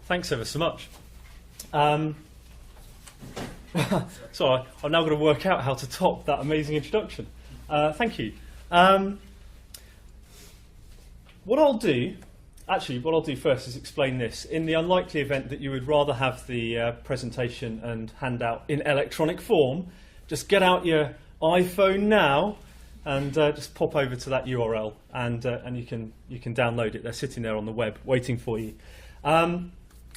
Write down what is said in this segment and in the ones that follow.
Thanks ever so much. So I'm now going to work out how to top that amazing introduction. Thank you. What I'll do first is explain this. In the unlikely event that you would rather have the presentation and handout in electronic form, just get out your iPhone now and just pop over to that URL, and you can download it. They're sitting there on the web waiting for you.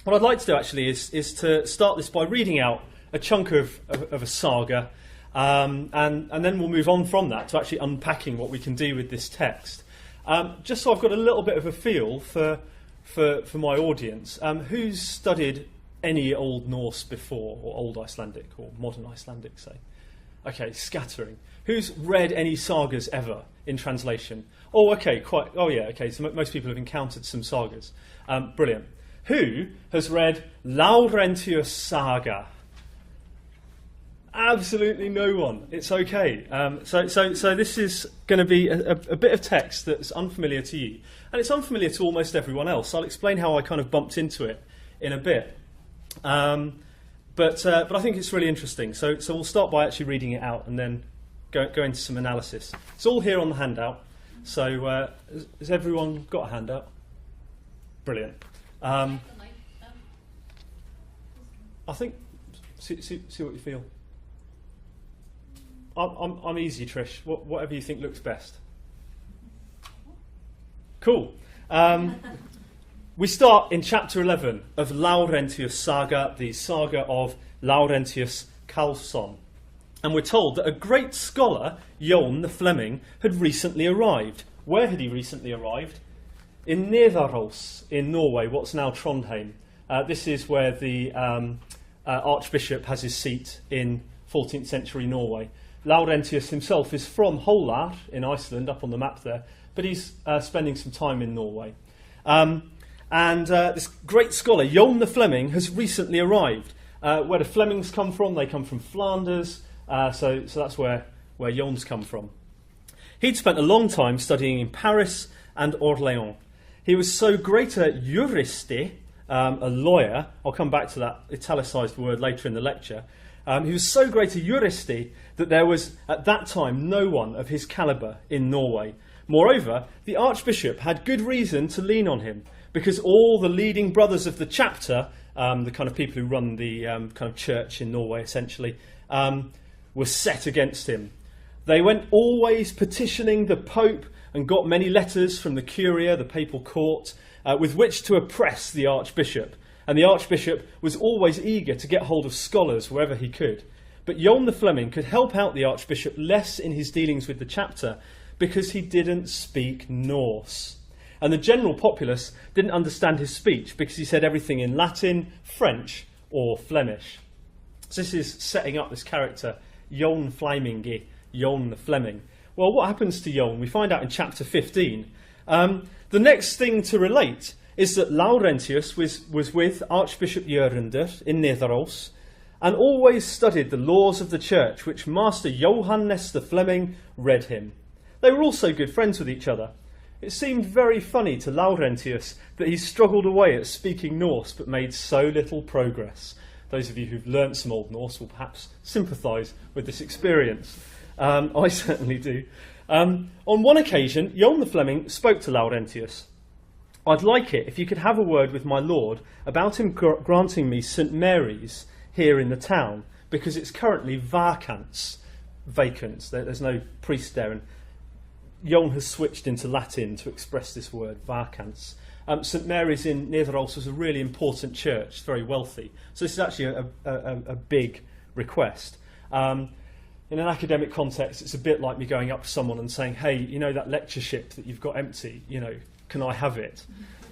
What I'd like to do actually is to start this by reading out a chunk of a saga, and then we'll move on from that to actually unpacking what we can do with this text. Just so I've got a little bit of a feel for my audience, who's studied any Old Norse before, or Old Icelandic, or Modern Icelandic, say? Okay, scattering. Who's read any sagas ever in translation? Oh, okay, quite. Oh, yeah, okay. So most people have encountered some sagas. Brilliant. Who has read Laurentius Saga? Absolutely no one. It's okay. So this is going to be a bit of text that's unfamiliar to you, and it's unfamiliar to almost everyone else. I'll explain how I kind of bumped into it in a bit. But I think it's really interesting. So we'll start by actually reading it out and then go into some analysis. It's all here on the handout. So has everyone got a handout? Brilliant. I think see what you feel. I'm easy, Trish. Whatever you think looks best. Cool. We start in chapter 11 of Laurentius Saga, the saga of Laurentius Karlsson. And we're told that a great scholar, Jon the Fleming, had recently arrived. Where had he recently arrived? In Nidaros, in Norway, what's now Trondheim. This is where the Archbishop has his seat in 14th-century Norway. Laurentius himself is from Hólar in Iceland, up on the map there, but he's spending some time in Norway. And this great scholar, Jon the Fleming, has recently arrived. Where do Flemings come from? They come from Flanders, so that's where Jon's come from. He'd spent a long time studying in Paris and Orléans. He was so great a juristi, a lawyer. I'll come back to that italicised word later in the lecture. He was so great a juristi that there was, at that time, no one of his calibre in Norway. Moreover, the Archbishop had good reason to lean on him, because all the leading brothers of the chapter, the kind of people who run the kind of church in Norway, essentially, were set against him. They went always petitioning the Pope and got many letters from the Curia, the papal court, with which to oppress the Archbishop. And the Archbishop was always eager to get hold of scholars wherever he could. But Jon the Fleming could help out the Archbishop less in his dealings with the chapter because he didn't speak Norse. And the general populace didn't understand his speech because he said everything in Latin, French, or Flemish. So this is setting up this character, Jon Flemingi, Jon the Fleming. Well, what happens to Jon? We find out in chapter 15. The next thing to relate is that Laurentius was with Archbishop Jörundur in Nidaros and always studied the laws of the church which Master Johannes the Fleming read him. They were also good friends with each other. It seemed very funny to Laurentius that he struggled away at speaking Norse but made so little progress. Those of you who've learnt some Old Norse will perhaps sympathise with this experience. I certainly do. On one occasion, Jon the Fleming spoke to Laurentius. "I'd like it if you could have a word with my lord about him granting me St. Mary's here in the town, because it's currently vacant. There's no priest there, and Jon has switched into Latin to express this word, vacans. St. Mary's in Nidaros was a really important church, it's very wealthy. So this is actually a big request. In an academic context, it's a bit like me going up to someone and saying, "Hey, you know that lectureship that you've got empty, can I have it?"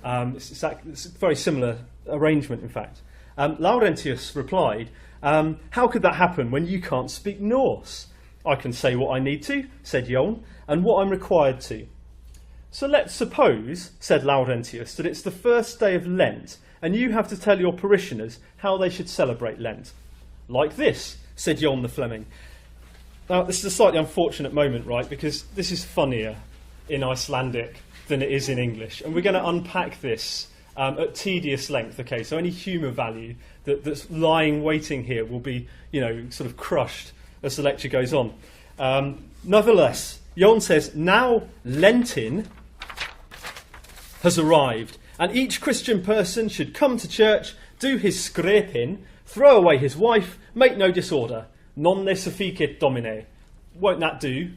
It's a very similar arrangement, in fact. Laurentius replied, "How could that happen when you can't speak Norse?" "I can say what I need to," said Jon, "and what I'm required to." "So let's suppose," said Laurentius, "that it's the first day of Lent, and you have to tell your parishioners how they should celebrate Lent." "Like this," said Jon the Fleming. Now, this is a slightly unfortunate moment, right, because this is funnier in Icelandic than it is in English, and we're going to unpack this at tedious length. Okay, so any humour value that's lying waiting here will be, sort of crushed as the lecture goes on. Nevertheless, Jon says, now Lenten has arrived, and each Christian person should come to church, do his scraping, throw away his wife, make no disorder. Non ne sufficit domine. Won't that do,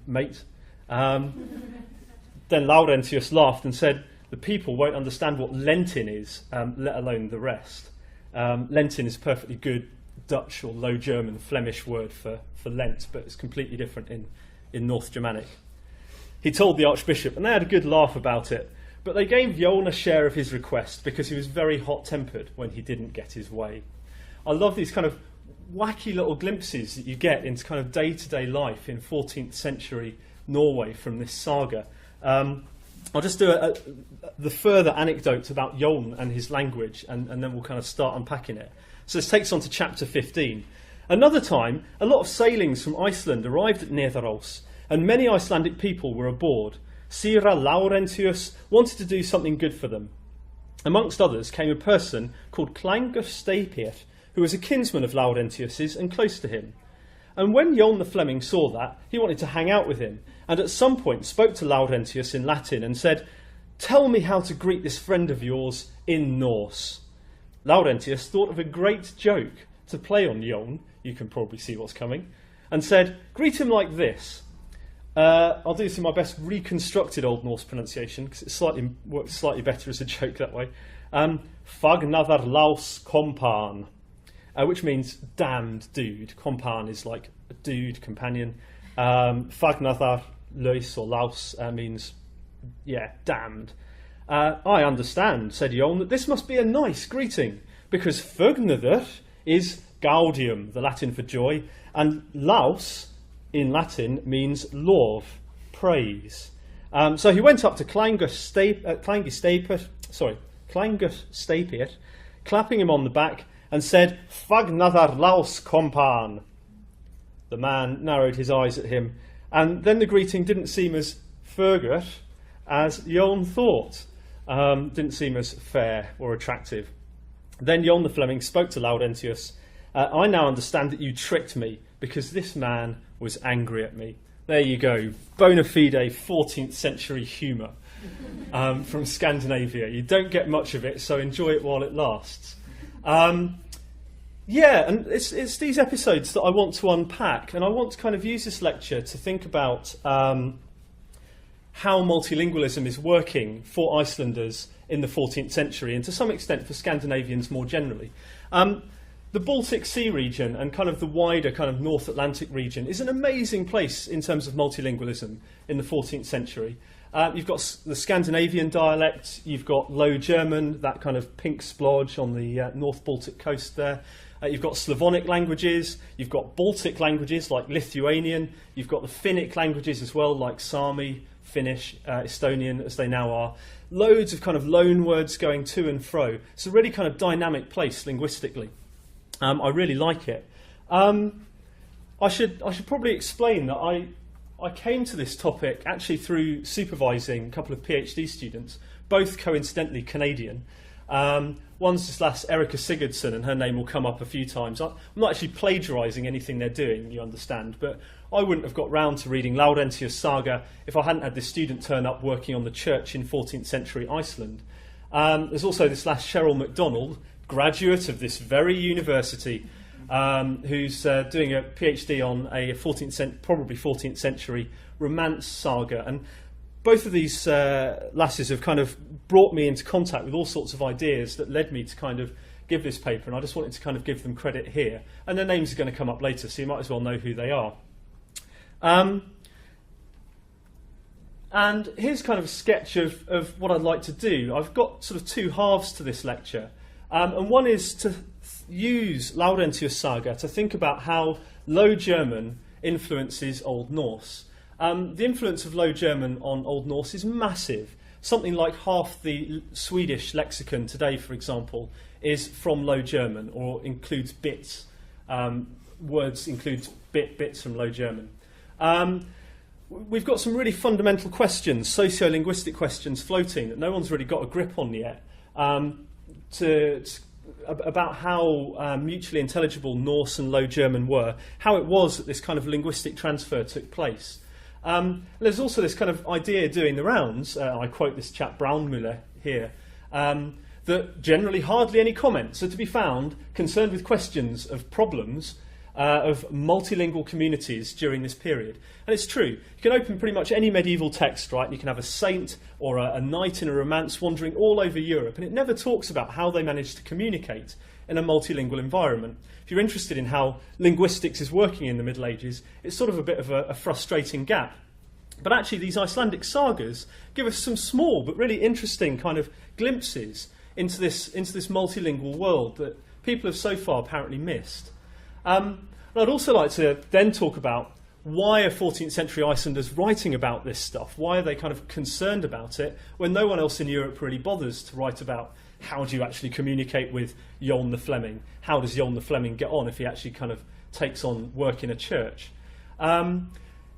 mate? Then Laurentius laughed and said, the people won't understand what Lenten is, let alone the rest. Lenten is a perfectly good Dutch or Low German, Flemish word for Lent, but it's completely different in North Germanic. He told the Archbishop, and they had a good laugh about it, but they gave Jon a share of his request because he was very hot-tempered when he didn't get his way. I love these kind of wacky little glimpses that you get into kind of day-to-day life in 14th century Norway from this saga. I'll just do the further anecdotes about Jon and his language, and then we'll kind of start unpacking it. So this takes on to chapter 15. Another time, a lot of sailings from Iceland arrived at Nidaros, and many Icelandic people were aboard. Sira Laurentius wanted to do something good for them. Amongst others came a person called Kleingur Steipir, who was a kinsman of Laurentius's and close to him. And when Jon the Fleming saw that, he wanted to hang out with him, and at some point spoke to Laurentius in Latin and said, "Tell me how to greet this friend of yours in Norse." Laurentius thought of a great joke to play on Jon, you can probably see what's coming, and said, "Greet him like this." I'll do this in my best reconstructed Old Norse pronunciation, because it works slightly better as a joke that way. Fagnadar laus kompan, which means damned dude. Kompan is like a dude, companion. Fagnadar lois or laus means, damned. I understand, said Jon, that this must be a nice greeting, because Fagnadar is gaudium, the Latin for joy, and laus in Latin means love, praise. So he went up to Kleingur Steipir, clapping him on the back, and said, "Fagnadar laus kompan." The man narrowed his eyes at him, and then the greeting didn't seem as fergur as Jon thought. Didn't seem as fair or attractive. Then Jon the Fleming spoke to Laurentius. "I now understand that you tricked me, because this man was angry at me." There you go, bona fide 14th century humour from Scandinavia. You don't get much of it, so enjoy it while it lasts. And it's these episodes that I want to unpack, and I want to kind of use this lecture to think about how multilingualism is working for Icelanders in the 14th century, and to some extent for Scandinavians more generally. The Baltic Sea region and kind of the wider kind of North Atlantic region is an amazing place in terms of multilingualism in the 14th century. You've got the Scandinavian dialect, you've got Low German, that kind of pink splodge on the North Baltic coast there. You've got Slavonic languages, you've got Baltic languages like Lithuanian, you've got the Finnic languages as well, like Sami, Finnish, Estonian, as they now are. Loads of kind of loan words going to and fro. It's a really kind of dynamic place linguistically. I really like it. I should probably explain that I came to this topic actually through supervising a couple of PhD students, both coincidentally Canadian. One's this lass, Erica Sigurdsson, and her name will come up a few times. I'm not actually plagiarising anything they're doing, you understand, but I wouldn't have got round to reading Laurentius' saga if I hadn't had this student turn up working on the church in 14th century Iceland. There's also this lass, Cheryl MacDonald, graduate of this very university, who's doing a PhD on a probably 14th century romance saga. And both of these lasses have kind of brought me into contact with all sorts of ideas that led me to kind of give this paper, and I just wanted to kind of give them credit here. And their names are going to come up later, so you might as well know who they are. And here's kind of a sketch of what I'd like to do. I've got sort of two halves to this lecture. And one is to use Laurentius' saga to think about how Low German influences Old Norse. The influence of Low German on Old Norse is massive. Something like half the Swedish lexicon today, for example, is from Low German, or includes bits. Words include bits from Low German. we've got some really fundamental questions, socio-linguistic questions floating that no one's really got a grip on yet, about how mutually intelligible Norse and Low German were, how it was that this kind of linguistic transfer took place. There's also this kind of idea doing the rounds, I quote this chap Braunmüller here, that generally hardly any comments are to be found concerned with questions of problems of multilingual communities during this period. And it's true. You can open pretty much any medieval text, right? You can have a saint or a knight in a romance wandering all over Europe, and it never talks about how they managed to communicate in a multilingual environment. If you're interested in how linguistics is working in the Middle Ages, it's sort of a bit of a frustrating gap. But actually, these Icelandic sagas give us some small but really interesting kind of glimpses into this multilingual world that people have so far apparently missed. And I'd also like to then talk about why are 14th century Icelanders writing about this stuff? Why are they kind of concerned about it when no one else in Europe really bothers to write about how do you actually communicate with Jon the Fleming? How does Jon the Fleming get on if he actually kind of takes on work in a church?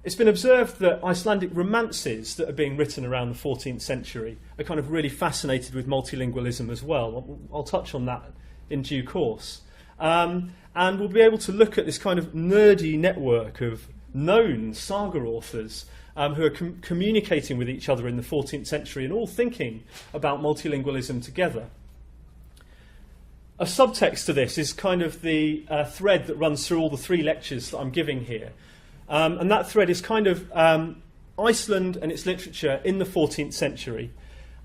It's been observed that Icelandic romances that are being written around the 14th century are kind of really fascinated with multilingualism as well. I'll touch on that in due course. And we'll be able to look at this kind of nerdy network of known saga authors who are communicating with each other in the 14th century and all thinking about multilingualism together. A subtext to this is kind of the thread that runs through all the three lectures that I'm giving here. And that thread is kind of Iceland and its literature in the 14th century,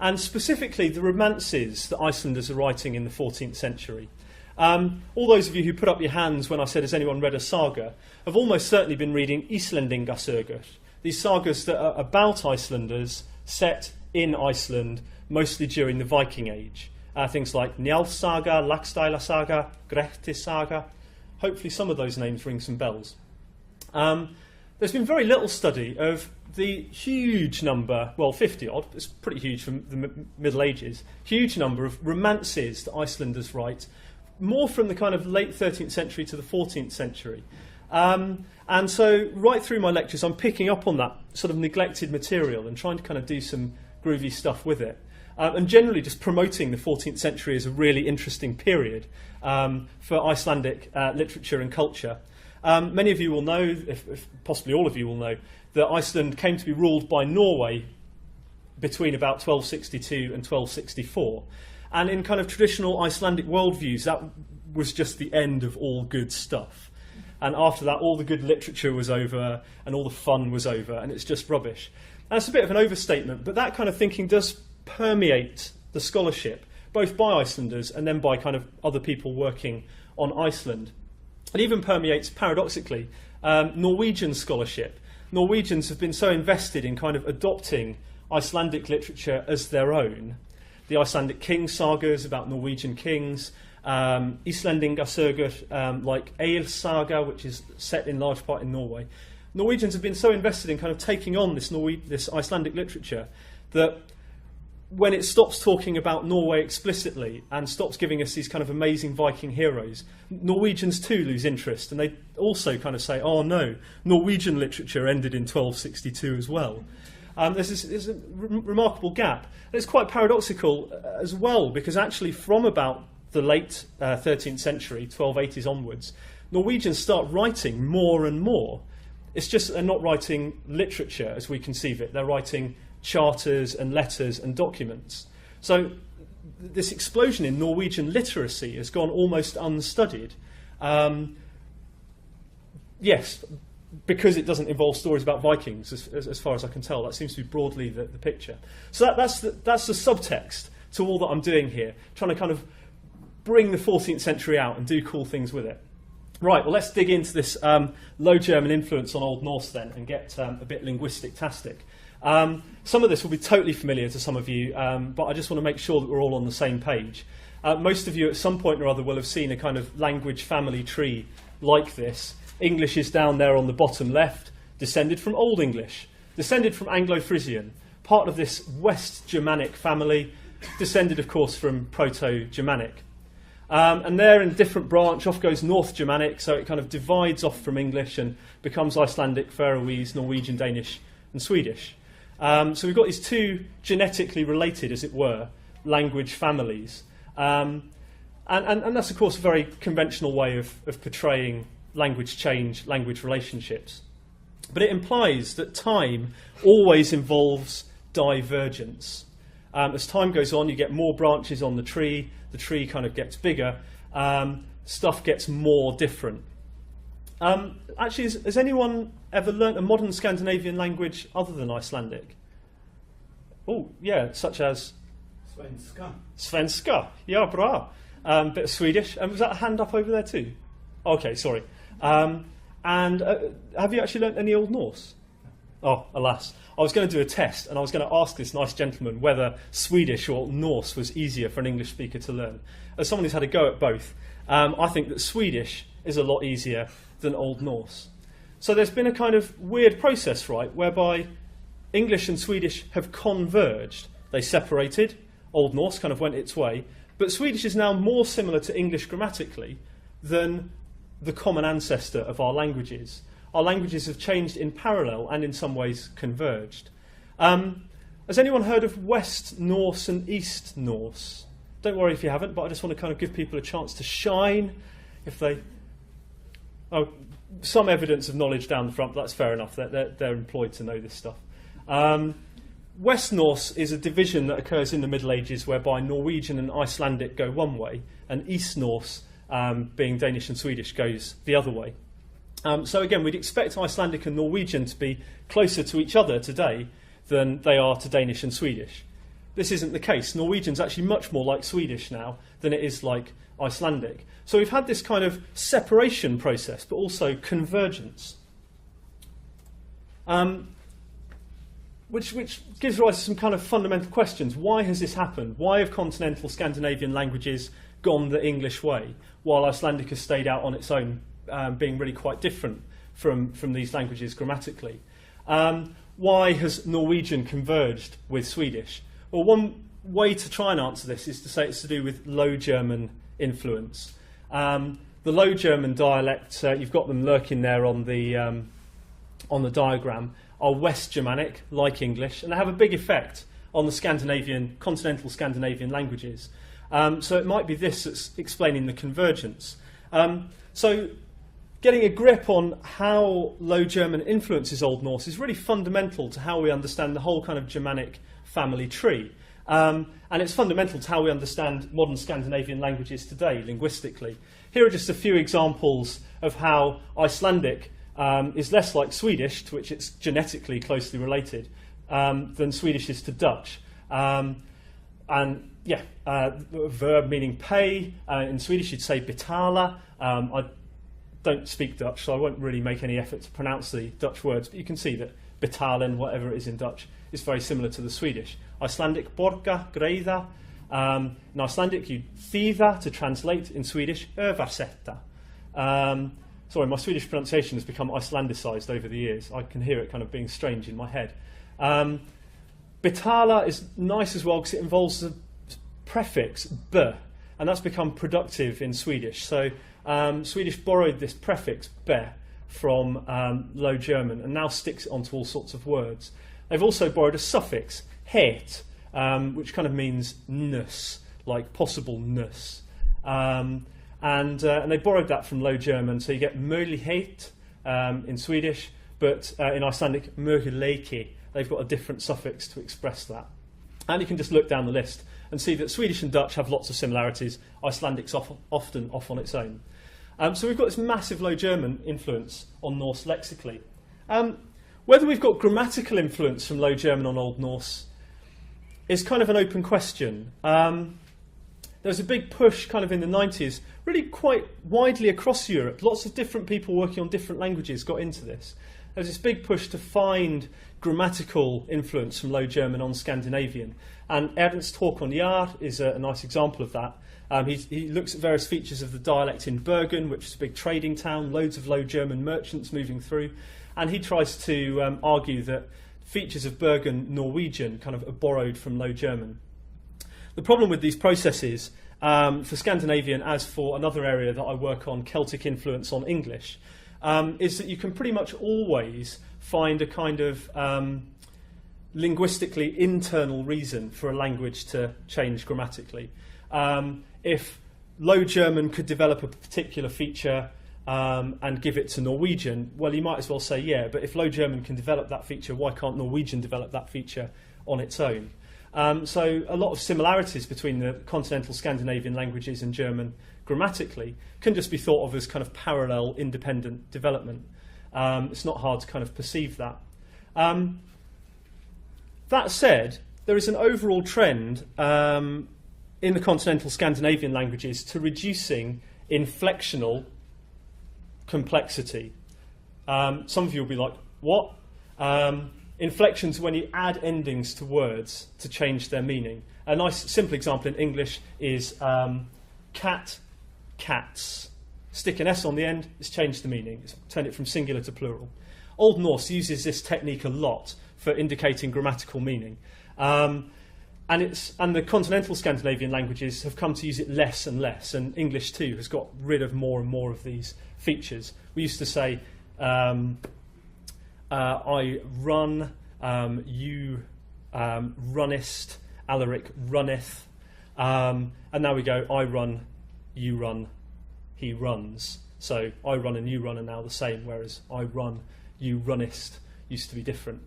and specifically the romances that Icelanders are writing in the 14th century. All those of you who put up your hands when I said, has anyone read a saga, have almost certainly been reading Íslendingasögur, these sagas that are about Icelanders set in Iceland, mostly during the Viking Age. Things like Njál's saga, Laxdæla saga, Grettis saga. Hopefully some of those names ring some bells. There's been very little study of the huge number, well 50 odd, it's pretty huge from the Middle Ages, huge number of romances that Icelanders write, more from the kind of late 13th century to the 14th century. And so right through my lectures I'm picking up on that sort of neglected material and trying to kind of do some groovy stuff with it. And generally just promoting the 14th century as a really interesting period for Icelandic literature and culture. Many of you will know, if possibly all of you will know, that Iceland came to be ruled by Norway between about 1262 and 1264. And in kind of traditional Icelandic worldviews, that was just the end of all good stuff. And after that, all the good literature was over and all the fun was over, and it's just rubbish. And it's a bit of an overstatement, but that kind of thinking does permeate the scholarship, both by Icelanders and then by kind of other people working on Iceland. It even permeates, paradoxically, Norwegian scholarship. Norwegians have been so invested in kind of adopting Icelandic literature as their own. The Icelandic king sagas about Norwegian kings, Íslendingasögur, like Egil's saga, which is set in large part in Norway. Norwegians have been so invested in kind of taking on this Icelandic literature that when it stops talking about Norway explicitly and stops giving us these kind of amazing Viking heroes, Norwegians too lose interest, and they also kind of say, oh no, Norwegian literature ended in 1262 as well. There's a remarkable gap. And it's quite paradoxical as well, because actually from about the late 13th century, 1280s onwards, Norwegians start writing more and more. It's just that they're not writing literature as we conceive it. They're writing charters and letters and documents. So this explosion in Norwegian literacy has gone almost unstudied. Yes, because it doesn't involve stories about Vikings, as far as I can tell. That seems to be broadly the picture. So that's the subtext to all that I'm doing here, trying to kind of bring the 14th century out and do cool things with it. Right, well, let's dig into this Low German influence on Old Norse then and get a bit linguistic-tastic. Some of this will be totally familiar to some of you, but I just want to make sure that we're all on the same page. Most of you at some point or other will have seen a kind of language family tree like this. English is down there on the bottom left, descended from Old English, descended from Anglo-Frisian, part of this West Germanic family, descended, of course, from Proto-Germanic. And there in a different branch, off goes North Germanic, so it kind of divides off from English and becomes Icelandic, Faroese, Norwegian, Danish, and Swedish. So we've got these two genetically related, as it were, language families. And that's, of course, a very conventional way of portraying language change, language relationships. But it implies that time always involves divergence. As time goes on, you get more branches on the tree kind of gets bigger, stuff gets more different. Actually, has anyone ever learnt a modern Scandinavian language other than Icelandic? Oh, yeah, such as? Svenska. Svenska, yeah, bra. Bit of Swedish. And was that a hand up over there too? Okay, sorry. And have you actually learnt any Old Norse? Oh, alas. I was going to do a test, and I was going to ask this nice gentleman whether Swedish or Norse was easier for an English speaker to learn. As someone who's had a go at both, I think that Swedish is a lot easier than Old Norse. So there's been a kind of weird process, right, whereby English and Swedish have converged. They separated, Old Norse kind of went its way, but Swedish is now more similar to English grammatically than the common ancestor of our languages. Our languages have changed in parallel and in some ways converged. Has anyone heard of West Norse and East Norse? Don't worry if you haven't, but I just want to kind of give people a chance to shine if they... Oh, some evidence of knowledge down the front, but that's fair enough. They're employed to know this stuff. West Norse is a division that occurs in the Middle Ages whereby Norwegian and Icelandic go one way, and East Norse, being Danish and Swedish, goes the other way. So again, we'd expect Icelandic and Norwegian to be closer to each other today than they are to Danish and Swedish. This isn't the case. Norwegian's actually much more like Swedish now than it is like Icelandic. So we've had this kind of separation process, but also convergence, which gives rise to some kind of fundamental questions. Why has this happened? Why have continental Scandinavian languages gone the English way, while Icelandic has stayed out on its own, being really quite different from these languages grammatically? Why has Norwegian converged with Swedish? Well, one way to try and answer this is to say it's to do with Low German influence. The Low German dialects, you've got them lurking there on the diagram, are West Germanic, like English, and they have a big effect on the continental Scandinavian languages. So it might be this that's explaining the convergence. So getting a grip on how Low German influences Old Norse is really fundamental to how we understand the whole kind of Germanic family tree. And it's fundamental to how we understand modern Scandinavian languages today, linguistically. Here are just a few examples of how Icelandic is less like Swedish, to which it's genetically closely related, than Swedish is to Dutch. Verb meaning pay. In Swedish you'd say betala. I don't speak Dutch, so I won't really make any effort to pronounce the Dutch words, but you can see that betalen, whatever it is in Dutch, is very similar to the Swedish. Icelandic borga, greiða. In Icelandic you þýða, to translate. In Swedish, översätta. Sorry, my Swedish pronunciation has become Icelandicized over the years. I can hear it kind of being strange in my head. Betala is nice as well because it involves the prefix b, and that's become productive in Swedish. So Swedish borrowed this prefix be from Low German and now sticks it onto all sorts of words. They've also borrowed a suffix, het, which kind of means nus, like possibleness. And they borrowed that from Low German, so you get möjlighet in Swedish, but in Icelandic, möguleiki. They've got a different suffix to express that. And you can just look down the list and see that Swedish and Dutch have lots of similarities. Icelandic's often off on its own. So we've got this massive Low German influence on Norse lexically. Whether we've got grammatical influence from Low German on Old Norse is kind of an open question. There was a big push kind of in the 90s, really quite widely across Europe. Lots of different people working on different languages got into this. There was this big push to find grammatical influence from Low German on Scandinavian. And Ernst Håkon Jahr is a nice example of that. He looks at various features of the dialect in Bergen, which is a big trading town, loads of Low German merchants moving through. And he tries to argue that features of Bergen Norwegian kind of are borrowed from Low German. The problem with these processes, for Scandinavian as for another area that I work on, Celtic influence on English, is that you can pretty much always find a kind of linguistically internal reason for a language to change grammatically. If Low German could develop a particular feature and give it to Norwegian, well, you might as well say, yeah, but if Low German can develop that feature, why can't Norwegian develop that feature on its own? So a lot of similarities between the continental Scandinavian languages and German grammatically can just be thought of as kind of parallel, independent development. It's not hard to kind of perceive that. That said, there is an overall trend in the continental Scandinavian languages to reducing inflectional complexity. Some of you will be like, what? Inflections when you add endings to words to change their meaning. A nice simple example in English is cat, cats. Stick an S on the end, it's changed the meaning. It's turned it from singular to plural. Old Norse uses this technique a lot for indicating grammatical meaning. And the continental Scandinavian languages have come to use it less and less, and English too has got rid of more and more of these features. We used to say, I run, you runnest, Alarik runneth, and now we go, I run, you run, he runs. So I run and you run are now the same, whereas I run, you runnest used to be different.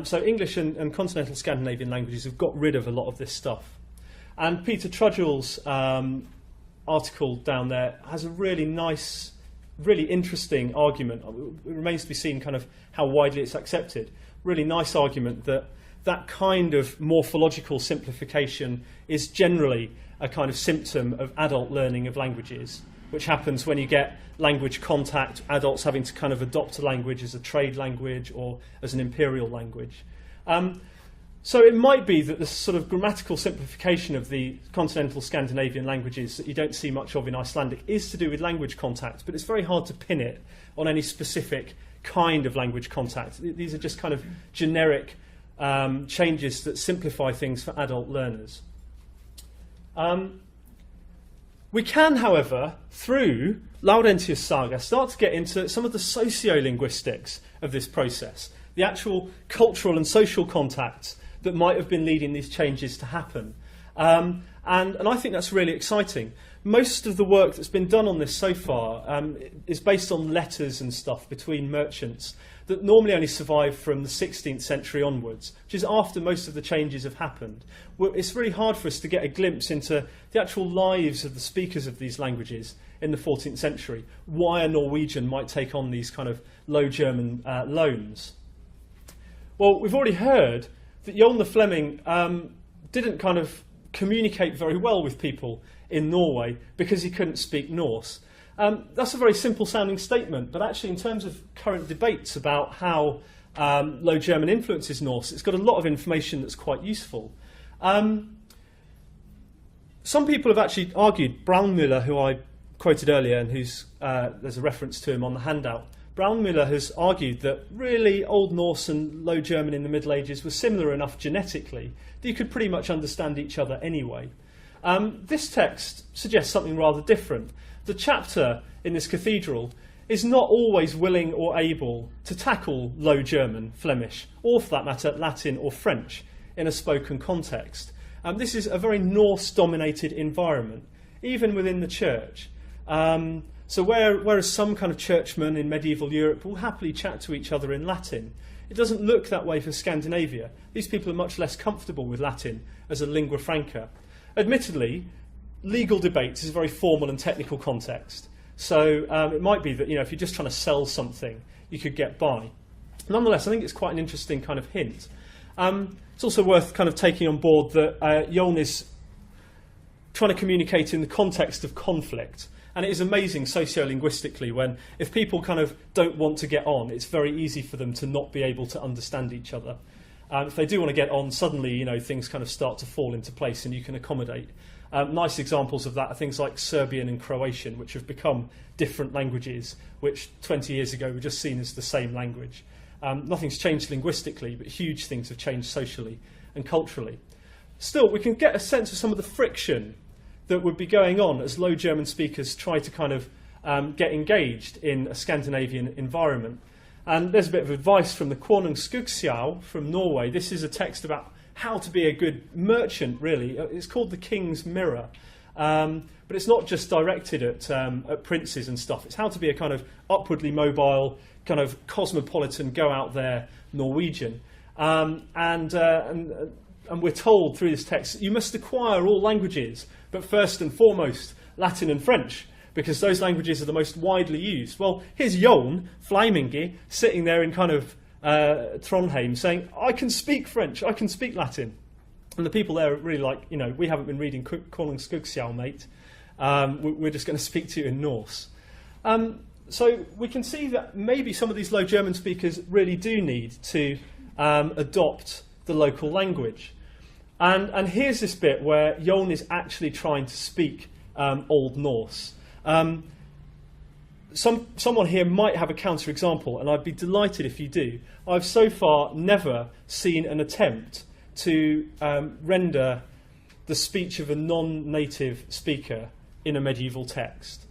So English and continental Scandinavian languages have got rid of a lot of this stuff. And Peter Trudgell's article down there has a really nice, really interesting argument. It remains to be seen kind of how widely it's accepted. Really nice argument that that kind of morphological simplification is generally a kind of symptom of adult learning of languages, which happens when you get language contact, adults having to kind of adopt a language as a trade language or as an imperial language. So it might be that this sort of grammatical simplification of the continental Scandinavian languages that you don't see much of in Icelandic is to do with language contact, but it's very hard to pin it on any specific kind of language contact. These are just kind of generic changes that simplify things for adult learners. We can, however, through Laurentius Saga, start to get into some of the sociolinguistics of this process, the actual cultural and social contacts that might have been leading these changes to happen. And I think that's really exciting. Most of the work that's been done on this so far is based on letters and stuff between merchants that normally only survive from the 16th century onwards, which is after most of the changes have happened. It's really hard for us to get a glimpse into the actual lives of the speakers of these languages in the 14th century, why a Norwegian might take on these kind of Low German loans. Well, we've already heard that Jon the Fleming didn't kind of communicate very well with people in Norway because he couldn't speak Norse. That's a very simple sounding statement, but actually in terms of current debates about how Low German influences Norse, it's got a lot of information that's quite useful. Some people have actually argued, Braunmüller, who I quoted earlier and there's a reference to him on the handout, Braunmüller has argued that really Old Norse and Low German in the Middle Ages were similar enough genetically that you could pretty much understand each other anyway. This text suggests something rather different. The chapter in this cathedral is not always willing or able to tackle Low German, Flemish, or for that matter, Latin or French in a spoken context. This is a very Norse-dominated environment, even within the church. So whereas some kind of churchmen in medieval Europe will happily chat to each other in Latin, it doesn't look that way for Scandinavia. These people are much less comfortable with Latin as a lingua franca. Admittedly, legal debates is a very formal and technical context. So it might be that if you're just trying to sell something, you could get by. Nonetheless, I think it's quite an interesting kind of hint. It's also worth kind of taking on board that Jon is trying to communicate in the context of conflict. And it is amazing sociolinguistically when if people kind of don't want to get on, it's very easy for them to not be able to understand each other. If they do want to get on, suddenly things kind of start to fall into place and you can accommodate. Nice examples of that are things like Serbian and Croatian, which have become different languages, which 20 years ago were just seen as the same language. Nothing's changed linguistically, but huge things have changed socially and culturally. Still, we can get a sense of some of the friction that would be going on as Low German speakers try to kind of get engaged in a Scandinavian environment. And there's a bit of advice from the Konungsskuggsjau from Norway. This is a text about how to be a good merchant, really. It's called the King's Mirror. But it's not just directed at princes and stuff. It's how to be a kind of upwardly mobile, kind of cosmopolitan, go out there Norwegian. And we're told through this text, you must acquire all languages, but first and foremost, Latin and French, because those languages are the most widely used. Well, here's Jon Fleimingi sitting there in kind of Trondheim saying, I can speak French, I can speak Latin. And the people there are really like, we haven't been reading Konungsskuggsjau, mate. We're just going to speak to you in Norse. So we can see that maybe some of these Low German speakers really do need to adopt the local language. And here's this bit where Jon is actually trying to speak Old Norse. Someone here might have a counter-example, and I'd be delighted if you do. I've so far never seen an attempt to render the speech of a non-native speaker in a medieval text.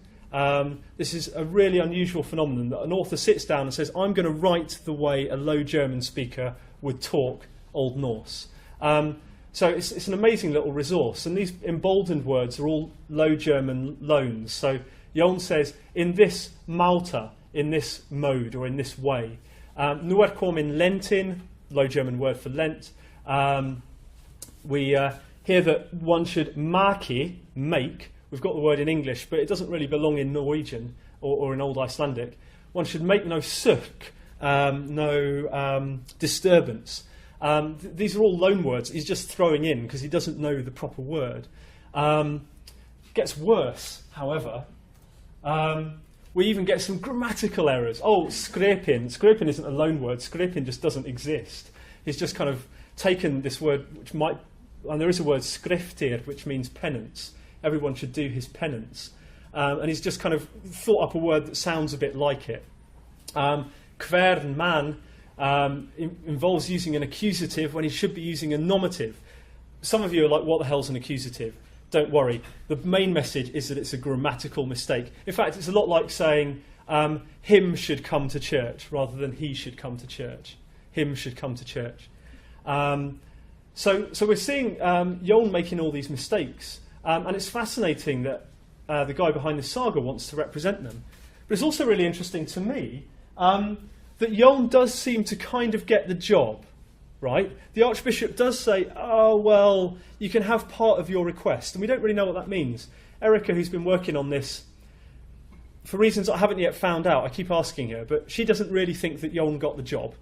This is a really unusual phenomenon that an author sits down and says, I'm going to write the way a Low German speaker would talk Old Norse. So it's an amazing little resource, and these emboldened words are all Low German loans. So Jon says, in this Malta, in this mode, or in this way. Nuerkomin lentin, Low German word for Lent. We hear that one should maki, make. We've got the word in English, but it doesn't really belong in Norwegian or in Old Icelandic. One should make no suk, no disturbance. These are all loan words he's just throwing in because he doesn't know the proper word. Gets worse, however. We even get some grammatical errors. Oh, skrepin. Skrepin isn't a loan word. Skrepin just doesn't exist. He's just kind of taken this word, which might... And there is a word, skriftir, which means penance. Everyone should do his penance. And he's just kind of thought up a word that sounds a bit like it. Kvern man involves using an accusative when he should be using a nominative. Some of you are like, what the hell's an accusative? Don't worry. The main message is that it's a grammatical mistake. In fact, it's a lot like saying him should come to church rather than he should come to church. Him should come to church. So we're seeing Jon making all these mistakes. And it's fascinating that the guy behind the saga wants to represent them. But it's also really interesting to me that Jon does seem to kind of get the job, right? The Archbishop does say, oh, well, you can have part of your request. And we don't really know what that means. Erica, who's been working on this, for reasons I haven't yet found out, I keep asking her, but she doesn't really think that Jon got the job.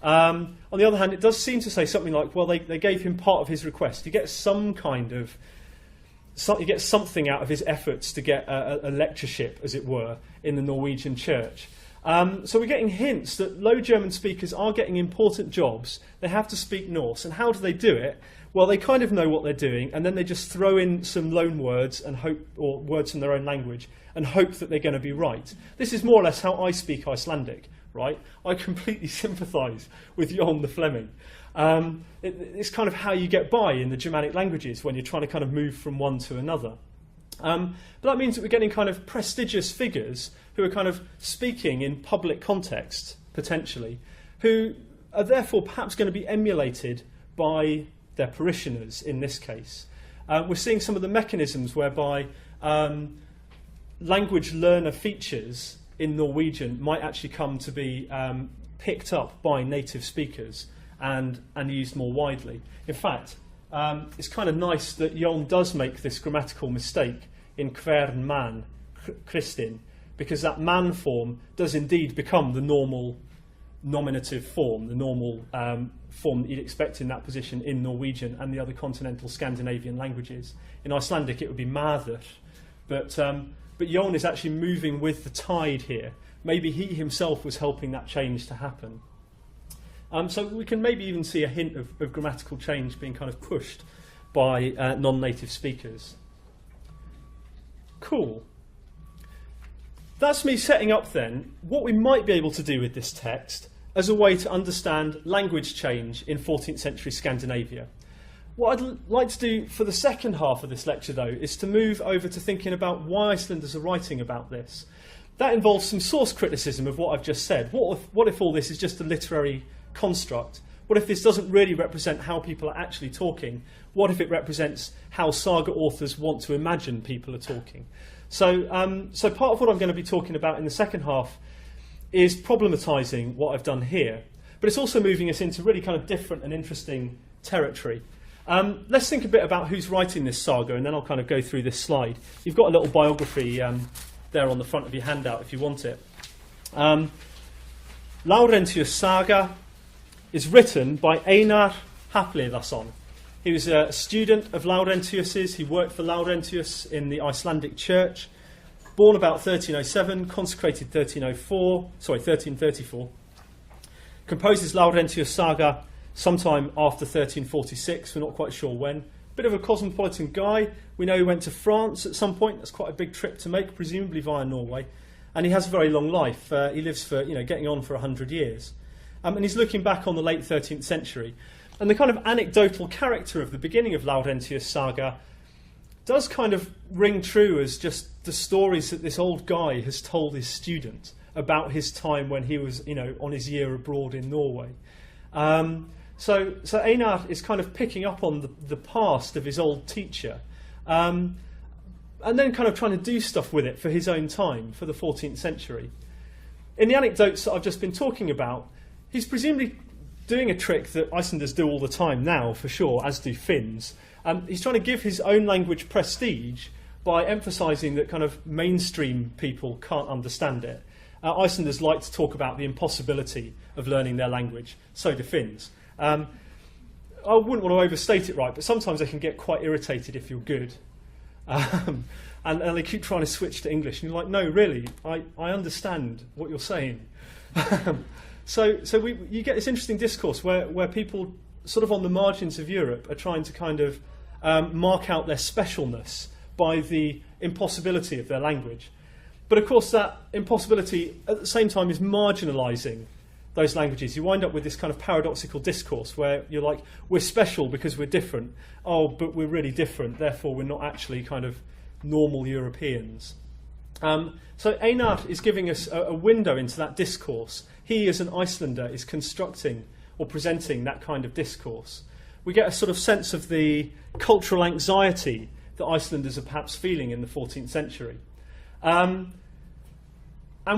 On the other hand, it does seem to say something like, well, they gave him part of his request. He gets some kind of... he gets something out of his efforts to get a lectureship, as it were, in the Norwegian church. So we're getting hints that Low German speakers are getting important jobs. They have to speak Norse. And how do they do it? Well, they kind of know what they're doing, and then they just throw in some loan words and hope, or words from their own language, and hope that they're going to be right. This is more or less how I speak Icelandic, right? I completely sympathise with Jon the Fleming. It's kind of how you get by in the Germanic languages when you're trying to kind of move from one to another. But that means that we're getting kind of prestigious figures who are kind of speaking in public context, potentially, who are therefore perhaps going to be emulated by their parishioners in this case. We're seeing some of the mechanisms whereby language learner features in Norwegian might actually come to be picked up by native speakers and used more widely. In fact, it's kind of nice that Jon does make this grammatical mistake in kvern man, Kristin, because that man form does indeed become the normal nominative form, the normal form that you'd expect in that position in Norwegian and the other continental Scandinavian languages. In Icelandic it would be maður, but Jon is actually moving with the tide here. Maybe he himself was helping that change to happen. So we can maybe even see a hint of grammatical change being kind of pushed by non-native speakers. Cool. That's me setting up then what we might be able to do with this text as a way to understand language change in 14th century Scandinavia. What I'd like to do for the second half of this lecture, though, is to move over to thinking about why Icelanders are writing about this. that involves some source criticism of what I've just said. What if all this is just a literary construct? What if this doesn't really represent how people are actually talking? What if it represents how saga authors want to imagine people are talking? So part of what I'm going to be talking about in the second half is problematising what I've done here, but it's also moving us into really kind of different and interesting territory. Let's think a bit about who's writing this saga, and then I'll kind of go through this slide. You've got a little biography there on the front of your handout if you want it. Laurentius' saga is written by Einar Hapleðason. He was a student of Laurentius's. He worked for Laurentius in the Icelandic church. Born about 1307, consecrated 1334. Composes Laurentius' saga sometime after 1346. We're not quite sure when. Bit of a cosmopolitan guy. We know he went to France at some point. That's quite a big trip to make, presumably via Norway. And he has a very long life. He lives for, getting on for 100 years. And he's looking back on the late 13th century. And the kind of anecdotal character of the beginning of Laurentius' saga does kind of ring true as just the stories that this old guy has told his student about his time when he was, on his year abroad in Norway. So Einar is kind of picking up on the past of his old teacher, and then kind of trying to do stuff with it for his own time, for the 14th century. In the anecdotes that I've just been talking about, he's presumably doing a trick that Icelanders do all the time now, for sure, as do Finns. He's trying to give his own language prestige by emphasising that kind of mainstream people can't understand it. Icelanders like to talk about the impossibility of learning their language, so do Finns. I wouldn't want to overstate it, right, but sometimes they can get quite irritated if you're good. And they keep trying to switch to English, and you're like, no, really, I understand what you're saying. So you get this interesting discourse where people sort of on the margins of Europe are trying to kind of mark out their specialness by the impossibility of their language. But of course that impossibility at the same time is marginalising those languages. You wind up with this kind of paradoxical discourse where you're like, we're special because we're different. Oh, but we're really different, therefore we're not actually kind of normal Europeans. So Einar is giving us a window into that discourse. He, as an Icelander, is constructing or presenting that kind of discourse. We get a sort of sense of the cultural anxiety that Icelanders are perhaps feeling in the 14th century. And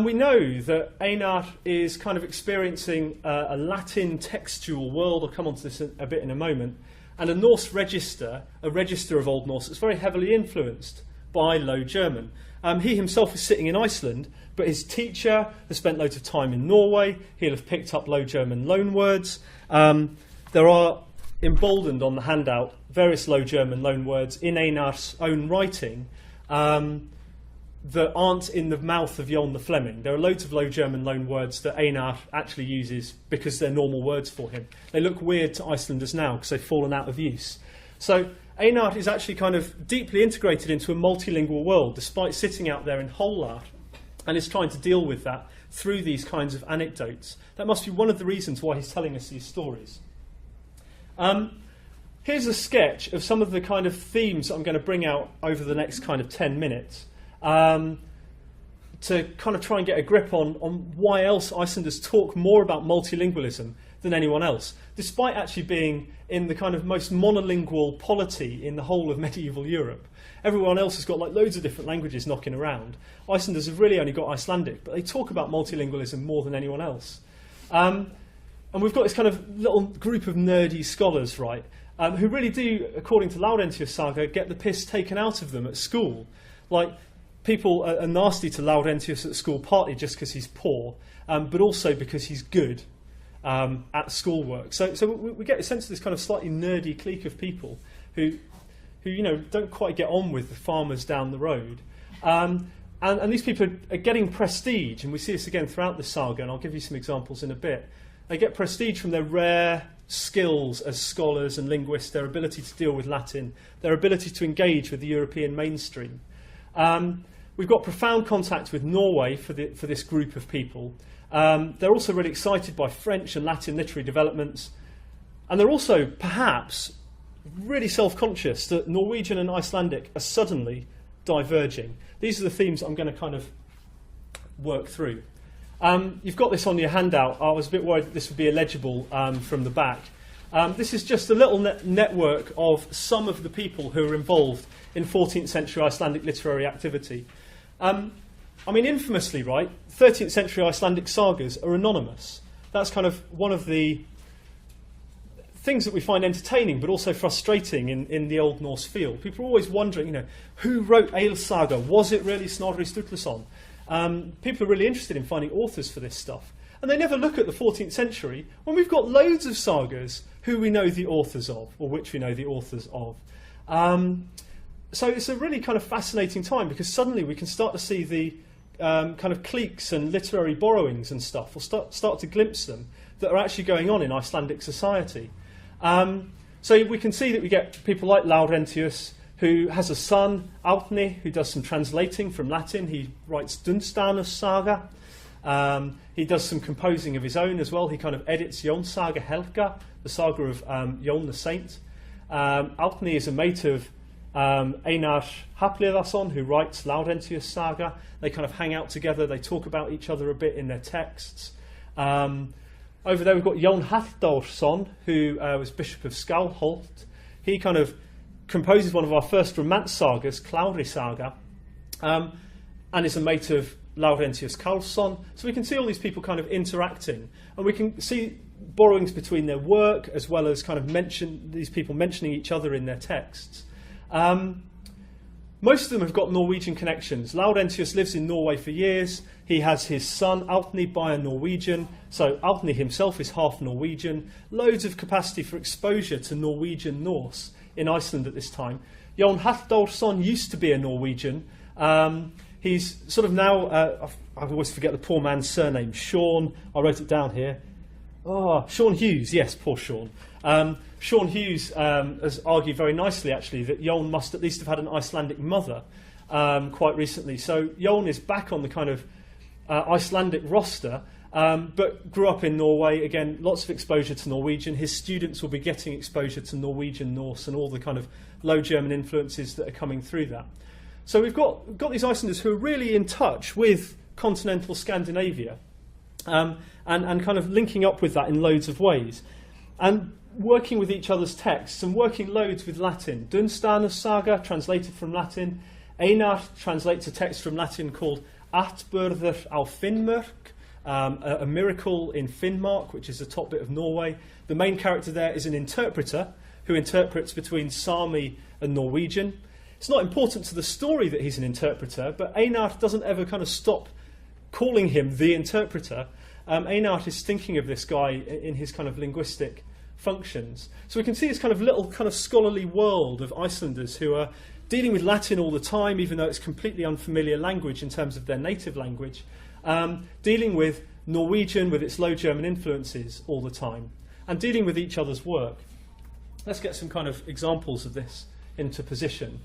we know that Einar is kind of experiencing a Latin textual world. I'll come on to this a bit in a moment. And a Norse register, a register of Old Norse, that's very heavily influenced by Low German. He himself is sitting in Iceland, but his teacher has spent loads of time in Norway. He'll have picked up Low German loanwords. There are, emboldened on the handout, various Low German loanwords in Einar's own writing that aren't in the mouth of Jon the Fleming. There are loads of Low German loanwords that Einar actually uses because they're normal words for him. They look weird to Icelanders now because they've fallen out of use. So Einar is actually kind of deeply integrated into a multilingual world, despite sitting out there in Hollar, and is trying to deal with that through these kinds of anecdotes. That must be one of the reasons why he's telling us these stories. Here's a sketch of some of the kind of themes I'm going to bring out over the next kind of 10 minutes to kind of try and get a grip on why else Icelanders talk more about multilingualism than anyone else, despite actually being in the kind of most monolingual polity in the whole of medieval Europe. Everyone else has got like loads of different languages knocking around. Icelanders have really only got Icelandic, but they talk about multilingualism more than anyone else. And we've got this kind of little group of nerdy scholars, right, who really do, according to Laurentius' saga, get the piss taken out of them at school. Like, people are nasty to Laurentius at school, partly just because he's poor, but also because he's good at schoolwork. So we get a sense of this kind of slightly nerdy clique of people who don't quite get on with the farmers down the road. And these people are getting prestige, and we see this again throughout the saga, and I'll give you some examples in a bit. They get prestige from their rare skills as scholars and linguists, their ability to deal with Latin, their ability to engage with the European mainstream. We've got profound contact with Norway for this group of people. They're also really excited by French and Latin literary developments. And they're also, perhaps, really self-conscious that Norwegian and Icelandic are suddenly diverging. These are the themes I'm going to kind of work through. You've got this on your handout. I was a bit worried that this would be illegible from the back. This is just a little network of some of the people who are involved in 14th century Icelandic literary activity. I mean, infamously, right, 13th century Icelandic sagas are anonymous. That's kind of one of the things that we find entertaining but also frustrating in the Old Norse field. People are always wondering, who wrote Ale Saga? Was it really Snorri Sturluson? People are really interested in finding authors for this stuff. And they never look at the 14th century when we've got loads of sagas who we know the authors of, or which we know the authors of. So it's a really kind of fascinating time because suddenly we can start to see the kind of cliques and literary borrowings and stuff, or start to glimpse them, that are actually going on in Icelandic society. So we can see that we get people like Laurentius, who has a son, Árni, who does some translating from Latin. He writes Dunstanus Saga. He does some composing of his own as well. He kind of edits Jón Saga Helga, the saga of Jón the Saint. Árni is a mate of Einar Hafliðason, who writes Laurentius Saga. They kind of hang out together. They talk about each other a bit in their texts. Over there we've got Jón Halldórsson, who was Bishop of Skálholt. He kind of composes one of our first Romance sagas, Klári Saga, and is a mate of Laurentius Karlsson. So we can see all these people kind of interacting, and we can see borrowings between their work as well as kind of these people mentioning each other in their texts. Most of them have got Norwegian connections. Laurentius lives in Norway for years. He has his son Árni by a Norwegian, so Árni himself is half Norwegian. Loads of capacity for exposure to Norwegian Norse in Iceland at this time. Jón Halldórsson used to be a Norwegian. He's sort of now, I always forget the poor man's surname, Sean, I wrote it down here. Sean Hughes, yes, poor Sean. Sean Hughes has argued very nicely, actually, that Jón must at least have had an Icelandic mother quite recently. So Jón is back on the kind of Icelandic roster, but grew up in Norway. Again, lots of exposure to Norwegian. His students will be getting exposure to Norwegian Norse and all the kind of Low German influences that are coming through that. So we've got these Icelanders who are really in touch with continental Scandinavia and kind of linking up with that in loads of ways. And working with each other's texts and working loads with Latin. Dunstanus Saga, translated from Latin. Einar translates a text from Latin called Atburður á Finnmörk, a miracle in Finnmark, which is the top bit of Norway. The main character there is an interpreter who interprets between Sami and Norwegian. It's not important to the story that he's an interpreter, but Einar doesn't ever kind of stop calling him the interpreter. Einar is thinking of this guy in his kind of linguistic functions. So we can see this kind of little kind of scholarly world of Icelanders who are dealing with Latin all the time, even though it's completely unfamiliar language in terms of their native language, dealing with Norwegian with its Low German influences all the time, and dealing with each other's work. Let's get some kind of examples of this into position.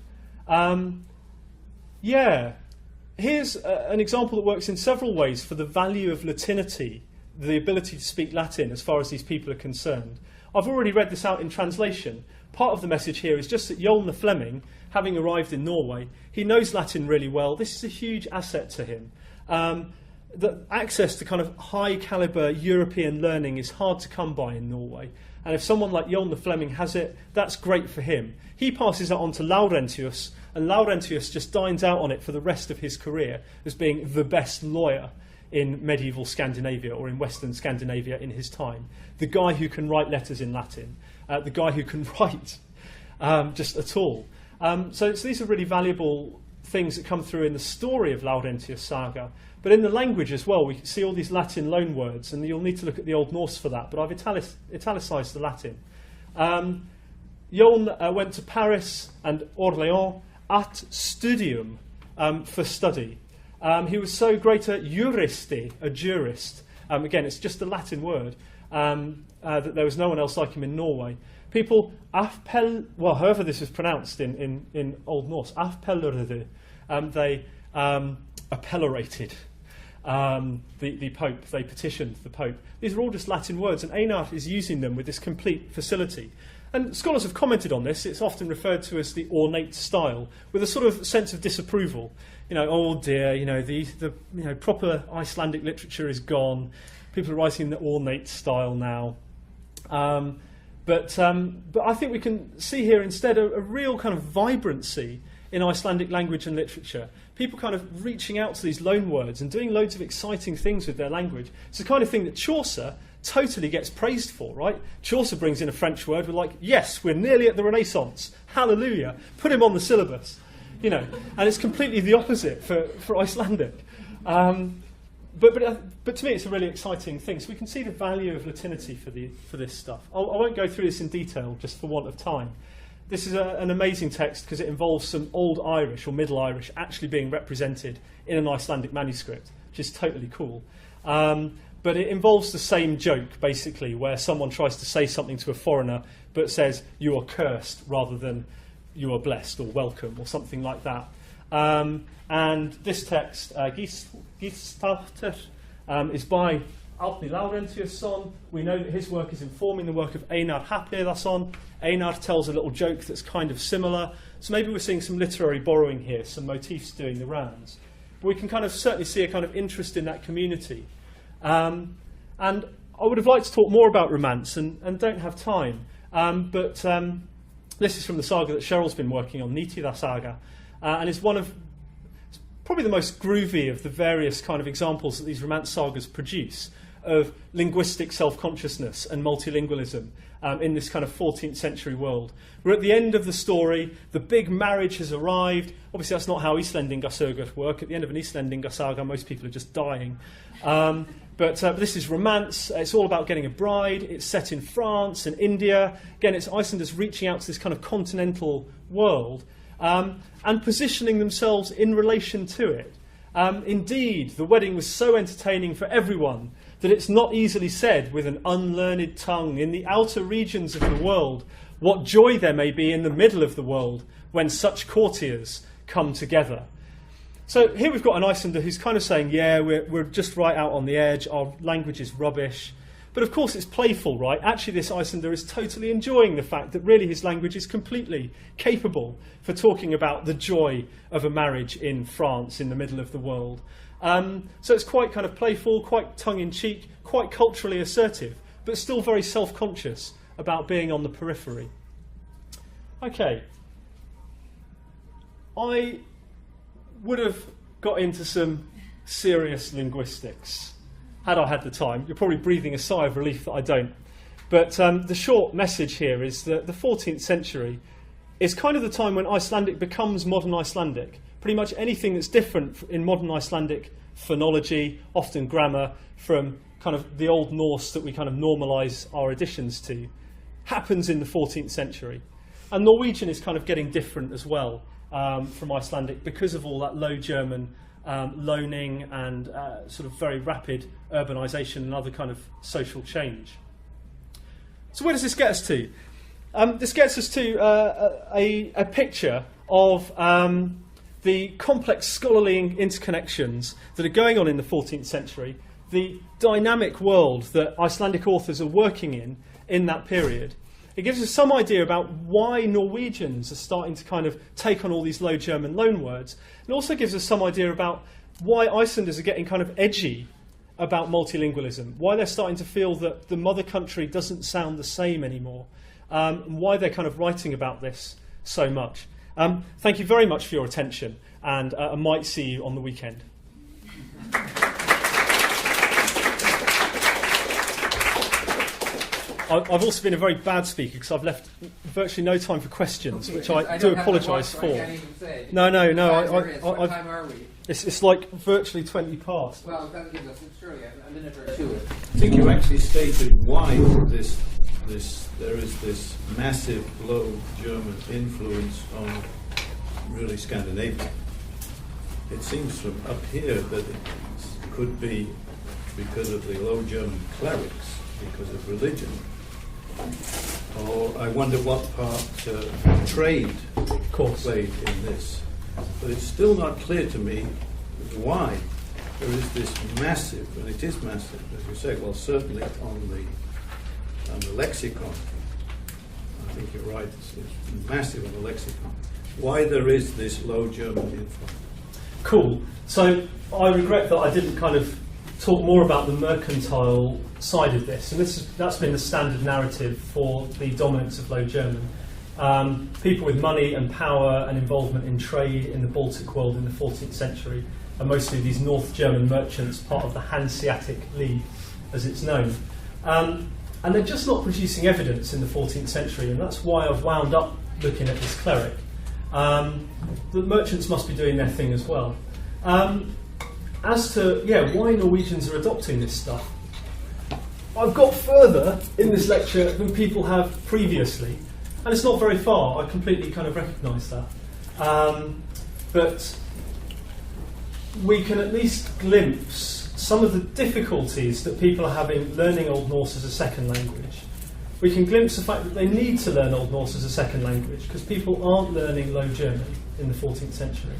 Here's an example that works in several ways for the value of Latinity, the ability to speak Latin as far as these people are concerned. I've already read this out in translation. Part of the message here is just that Jón the Fleming, having arrived in Norway, he knows Latin really well. This is a huge asset to him. The access to kind of high calibre European learning is hard to come by in Norway. And if someone like Jón the Fleming has it, that's great for him. He passes it on to Laurentius, and Laurentius just dines out on it for the rest of his career as being the best lawyer in medieval Scandinavia, or in Western Scandinavia in his time. The guy who can write letters in Latin, the guy who can write just at all. So these are really valuable things that come through in the story of Laurentius Saga. But in the language as well, we see all these Latin loanwords, and you'll need to look at the Old Norse for that, but I've italicised the Latin. Jón went to Paris and Orléans at studium, for study. He was so great a juristi, a jurist. Again, it's just a Latin word, that there was no one else like him in Norway. People, however this is pronounced in Old Norse, afpellurðu, they appellated the Pope, they petitioned the Pope. These are all just Latin words, and Einar is using them with this complete facility. And scholars have commented on this. It's often referred to as the ornate style, with a sort of sense of disapproval. Oh dear, the proper Icelandic literature is gone. People are writing in the ornate style now. But I think we can see here instead a real kind of vibrancy in Icelandic language and literature. People kind of reaching out to these loan words and doing loads of exciting things with their language. It's the kind of thing that Chaucer totally gets praised for, right? Chaucer brings in a French word, we're like, yes, we're nearly at the Renaissance. Hallelujah. Put him on the syllabus. And it's completely the opposite for Icelandic. But to me, it's a really exciting thing. So we can see the value of Latinity for this stuff. I won't go through this in detail, just for want of time. This is an amazing text because it involves some Old Irish or Middle Irish actually being represented in an Icelandic manuscript, which is totally cool. But it involves the same joke, basically, where someone tries to say something to a foreigner but says, you are cursed, rather than you are blessed or welcome or something like that. And this text, Gíslalautur, is by Árni Laurentiusson. We know that his work is informing the work of Einar Happiðason. Einar tells a little joke that's kind of similar. So maybe we're seeing some literary borrowing here, some motifs doing the rounds. But we can kind of certainly see a kind of interest in that community. And I would have liked to talk more about romance and don't have time. But this is from the saga that Cheryl's been working on, Nítida Saga. And it's probably the most groovy of the various kind of examples that these romance sagas produce of linguistic self-consciousness and multilingualism in this kind of 14th century world. We're at the end of the story, the big marriage has arrived. Obviously that's not how Íslendingasögur work. At the end of an Íslendingasaga, most people are just dying. But this is romance. It's all about getting a bride. It's set in France and India. Again, it's Icelanders reaching out to this kind of continental world and positioning themselves in relation to it. Indeed, the wedding was so entertaining for everyone that it's not easily said with an unlearned tongue in the outer regions of the world what joy there may be in the middle of the world when such courtiers come together. So here we've got an Icelander who's kind of saying, yeah, we're just right out on the edge, our language is rubbish. But of course it's playful, right? Actually this Icelander is totally enjoying the fact that really his language is completely capable for talking about the joy of a marriage in France in the middle of the world. So it's quite kind of playful, quite tongue-in-cheek, quite culturally assertive, but still very self-conscious about being on the periphery. Okay. I would have got into some serious linguistics had I had the time. You're probably breathing a sigh of relief that I don't. But the short message here is that the 14th century is kind of the time when Icelandic becomes modern Icelandic. Pretty much anything that's different in modern Icelandic phonology, often grammar, from kind of the Old Norse that we kind of normalise our additions to, happens in the 14th century. And Norwegian is kind of getting different as well from Icelandic because of all that Low German loaning and sort of very rapid urbanisation and other kind of social change. So where does this get us to? This gets us to a picture of the complex scholarly interconnections that are going on in the 14th century, the dynamic world that Icelandic authors are working in that period. It gives us some idea about why Norwegians are starting to kind of take on all these Low German loanwords. It also gives us some idea about why Icelanders are getting kind of edgy about multilingualism, why they're starting to feel that the mother country doesn't sound the same anymore, and why they're kind of writing about this so much. Thank you very much for your attention, and I might see you on the weekend. I've also been a very bad speaker because I've left virtually no time for questions, which I do apologise for. No. What time are we? It's like virtually 20 past. Well, that gives us surely a minute or two. I think you actually stated why there is this massive Low German influence on really Scandinavia. It seems from up here that it could be because of the Low German clerics, because of religion. Or I wonder what part trade played in this. But it's still not clear to me why there is this massive, and it is massive, as you say, well, certainly on the lexicon, think you're right, it's massive in the lexicon, why there is this Low German influence. Cool. So I regret that I didn't kind of talk more about the mercantile side of this, and that's been the standard narrative for the dominance of Low German. People with money and power and involvement in trade in the Baltic world in the 14th century are mostly these North German merchants, part of the Hanseatic League, as it's known. And they're just not producing evidence in the 14th century, and that's why I've wound up looking at this cleric. The merchants must be doing their thing as well. As to, why Norwegians are adopting this stuff, I've got further in this lecture than people have previously, and it's not very far. I completely kind of recognise that. But we can at least glimpse some of the difficulties that people are having learning Old Norse as a second language. We can glimpse the fact that they need to learn Old Norse as a second language because people aren't learning Low German in the 14th century.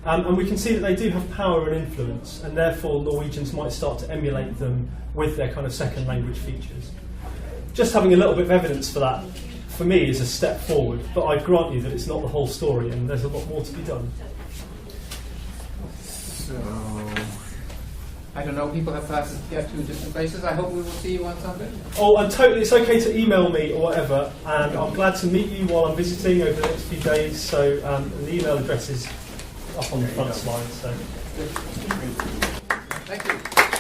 And we can see that they do have power and influence, and therefore Norwegians might start to emulate them with their kind of second language features. Just having a little bit of evidence for that, for me, is a step forward, but I grant you that it's not the whole story, and there's a lot more to be done. So, I don't know, people have classes to get to different places. I hope we will see you on Sunday. Oh, and totally, it's okay to email me or whatever, and I'm glad to meet you while I'm visiting over the next few days, so the email address is up on the front slide. So. Thank you.